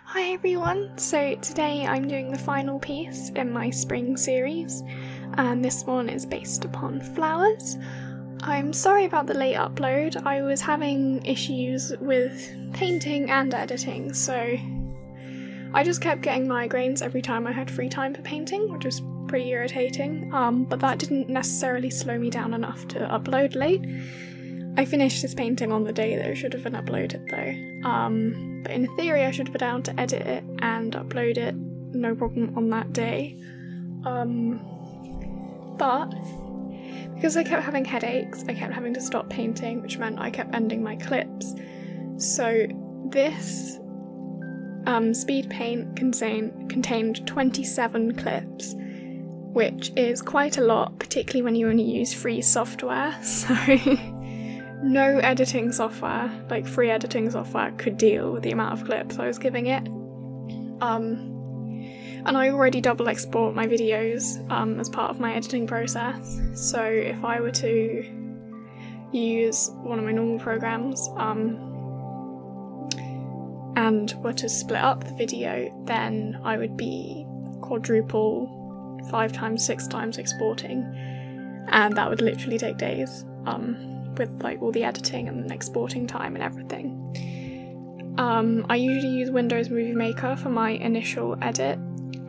Hi everyone! So today I'm doing the final piece in my spring series, and this one is based upon flowers. I'm sorry about the late upload. I was having issues with painting and editing, so I just kept getting migraines every time I had free time for painting, which was pretty irritating, but that didn't necessarily slow me down enough to upload late. I finished this painting on the day that it should have been uploaded though, but in theory I should have been able to edit it and upload it no problem on that day, but because I kept having headaches, I kept having to stop painting, which meant I kept ending my clips. So this speed paint contained 27 clips, which is quite a lot, particularly when you only use free software, so no editing software, like free editing software, could deal with the amount of clips I was giving it. And I already double export my videos as part of my editing process, so if I were to use one of my normal programs and were to split up the video, then I would be quadruple, 5 times, 6 times exporting, and that would literally take days. With like all the editing and exporting time and everything. I usually use Windows Movie Maker for my initial edit,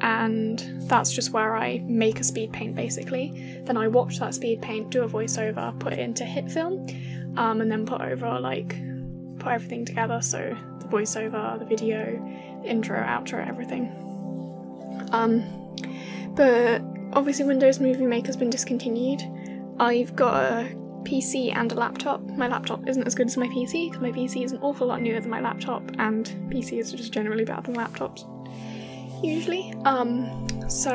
and that's just where I make a speed paint basically. Then I watch that speed paint, do a voiceover, put it into HitFilm, and then put everything together, so the voiceover, the video, the intro, outro, everything. But obviously Windows Movie Maker's been discontinued. I've got a PC and a laptop. My laptop isn't as good as my PC, because my PC is an awful lot newer than my laptop, and PCs are just generally better than laptops, usually. So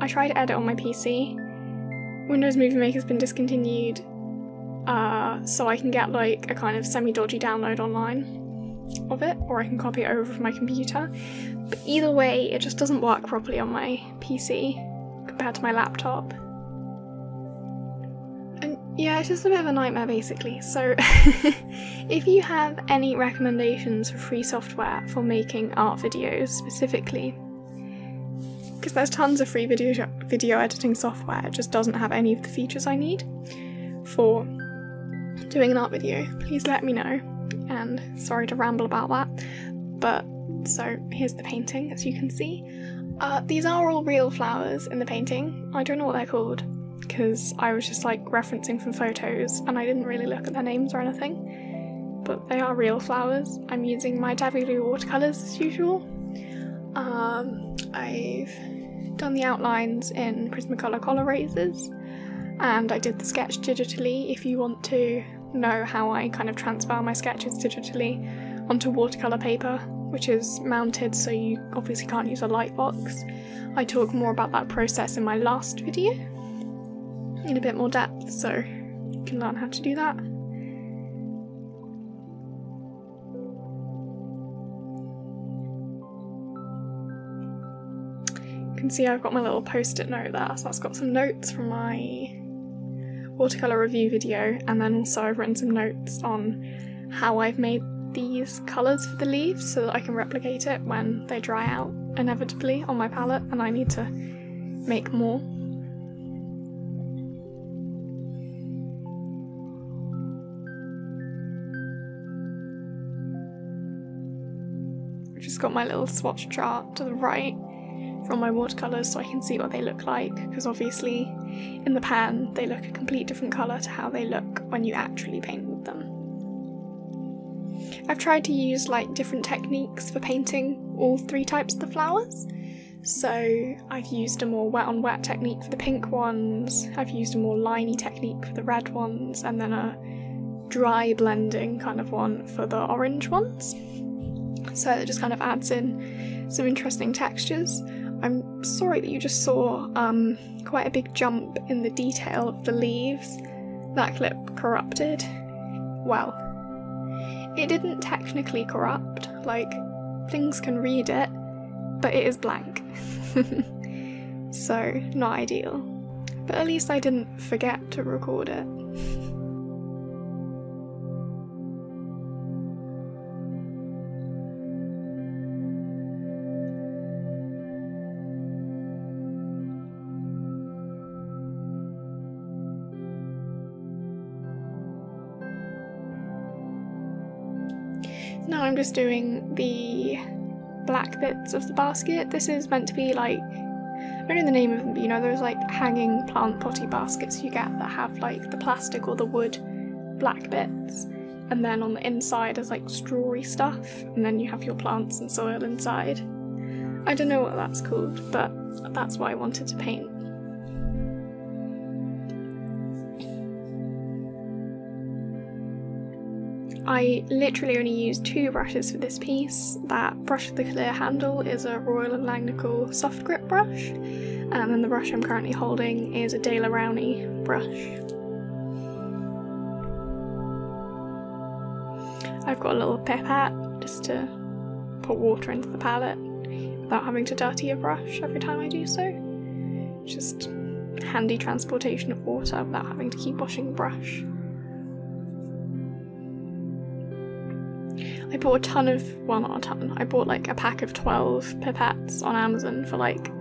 I try to edit on my PC. Windows Movie Maker's been discontinued, so I can get like a kind of semi-dodgy download online of it, or I can copy it over from my computer. But either way, it just doesn't work properly on my PC compared to my laptop. Yeah, it's just a bit of a nightmare basically, so if you have any recommendations for free software for making art videos specifically, because there's tons of free video editing software, it just doesn't have any of the features I need for doing an art video, please let me know. And sorry to ramble about that, but so here's the painting, as you can see. These are all real flowers in the painting. I don't know what they're called, because I was just like referencing from photos and I didn't really look at their names or anything, but they are real flowers. I'm using my Daveliou Watercolours as usual. I've done the outlines in Prismacolor Col-Erases, and I did the sketch digitally. If you want to know how I kind of transfer my sketches digitally onto watercolour paper, which is mounted so you obviously can't use a light box, I talk more about that process in my last video in a bit more depth, so you can learn how to do that. You can see I've got my little post-it note there, so that's got some notes from my watercolour review video, and then also I've written some notes on how I've made these colours for the leaves so that I can replicate it when they dry out inevitably on my palette and I need to make more. Just got my little swatch chart to the right from my watercolours so I can see what they look like, because obviously in the pan they look a complete different colour to how they look when you actually paint with them. I've tried to use like different techniques for painting all 3 types of the flowers. So I've used a more wet on wet technique for the pink ones, I've used a more liney technique for the red ones, and then a dry blending kind of one for the orange ones. So it just kind of adds in some interesting textures. I'm sorry that you just saw quite a big jump in the detail of the leaves. That clip corrupted. Well, it didn't technically corrupt, like things can read it, but it is blank. So not ideal. But at least I didn't forget to record it. Now I'm just doing the black bits of the basket. This is meant to be like, I don't know the name of them, but you know those like hanging plant potty baskets you get that have like the plastic or the wood black bits, and then on the inside is like strawy stuff, and then you have your plants and soil inside. I don't know what that's called, but that's what I wanted to paint. I literally only used 2 brushes for this piece. That brush with the clear handle is a Royal & Langnickel soft grip brush, and then the brush I'm currently holding is a Rowney brush. I've got a little pipette just to put water into the palette without having to dirty a brush every time I do so. Just handy transportation of water without having to keep washing the brush. I bought a ton of, well not a ton, I bought like a pack of 12 pipettes on Amazon for like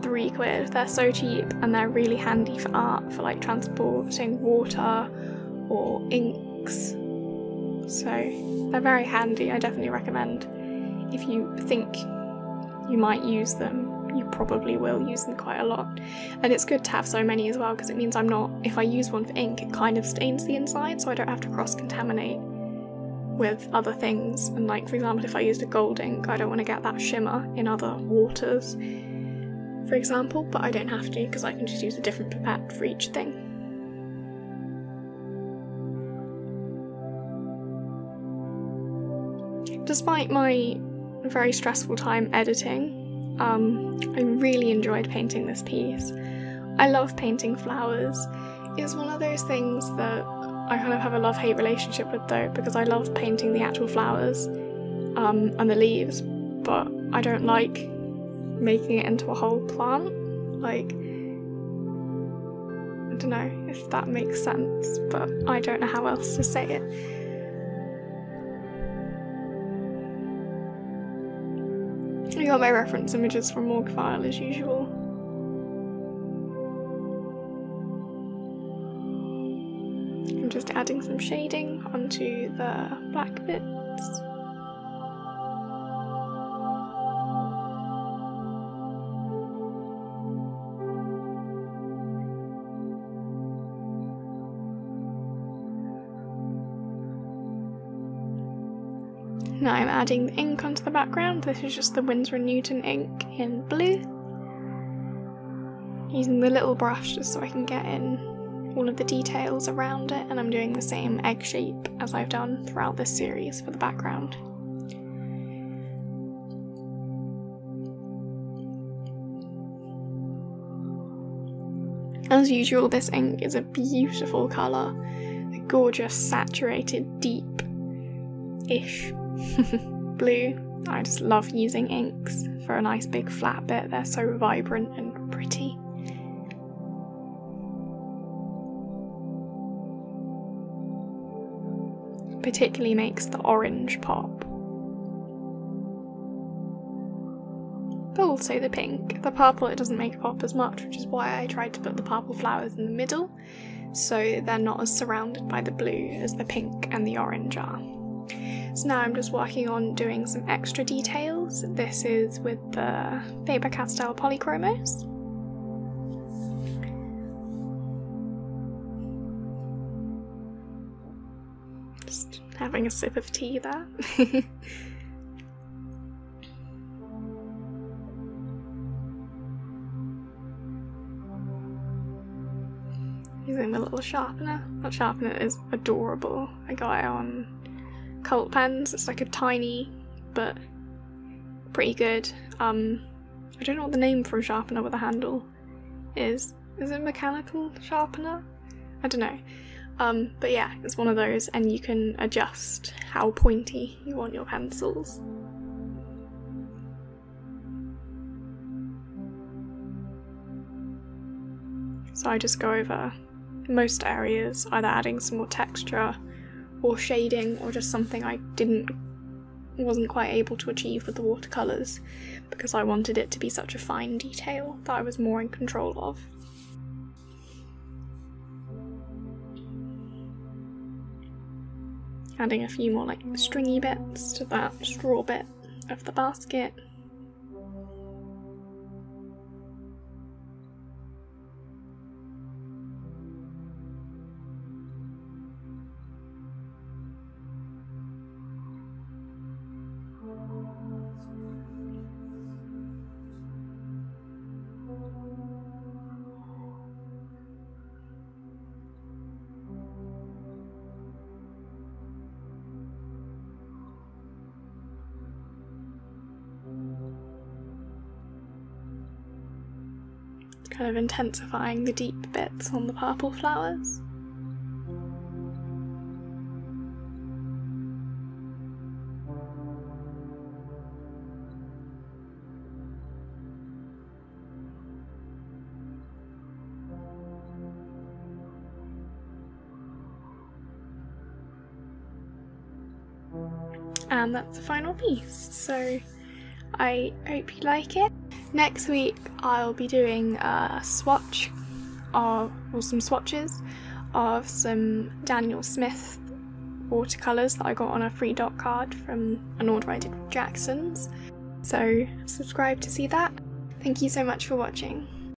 £3. They're so cheap and they're really handy for art, for like transporting water or inks. So they're very handy. I definitely recommend, if you think you might use them, you probably will use them quite a lot. And it's good to have so many as well, because it means I'm not, if I use one for ink, it kind of stains the inside, so I don't have to cross-contaminate with other things. And like, for example, if I used a gold ink, I don't want to get that shimmer in other waters, for example, but I don't have to because I can just use a different pipette for each thing. Despite my very stressful time editing, I really enjoyed painting this piece. I love painting flowers. It's one of those things that I kind of have a love-hate relationship with though, because I love painting the actual flowers and the leaves, but I don't like making it into a whole plant. Like, I don't know if that makes sense, but I don't know how else to say it. I got my reference images from Watercolour as usual. I'm just adding some shading onto the black bits. Now I'm adding the ink onto the background. This is just the Winsor & Newton ink in blue. Using the little brush just so I can get in all of the details around it, and I'm doing the same egg shape as I've done throughout this series for the background. As usual, this ink is a beautiful colour, a gorgeous saturated deep-ish blue. I just love using inks for a nice big flat bit, they're so vibrant and pretty. Particularly makes the orange pop. But also the pink. The purple, it doesn't make pop as much, which is why I tried to put the purple flowers in the middle, so they're not as surrounded by the blue as the pink and the orange are. So now I'm just working on doing some extra details. This is with the Faber Castell Polychromos. Just having a sip of tea there. Using the little sharpener. That sharpener is adorable. I got it on Cult pens. It's like a tiny but pretty good. I don't know what the name for a sharpener with a handle is. Is it a mechanical sharpener? I don't know. But yeah, it's one of those, and you can adjust how pointy you want your pencils. So I just go over most areas, either adding some more texture or shading, or just something I wasn't quite able to achieve with the watercolours, because I wanted it to be such a fine detail that I was more in control of. adding a few more like stringy bits to that straw bit of the basket. Kind of intensifying the deep bits on the purple flowers. And that's the final piece, so I hope you like it. Next week I'll be doing a swatch or some swatches of some Daniel Smith watercolours that I got on a free dot card from an order I did with Jackson's. So subscribe to see that. Thank you so much for watching.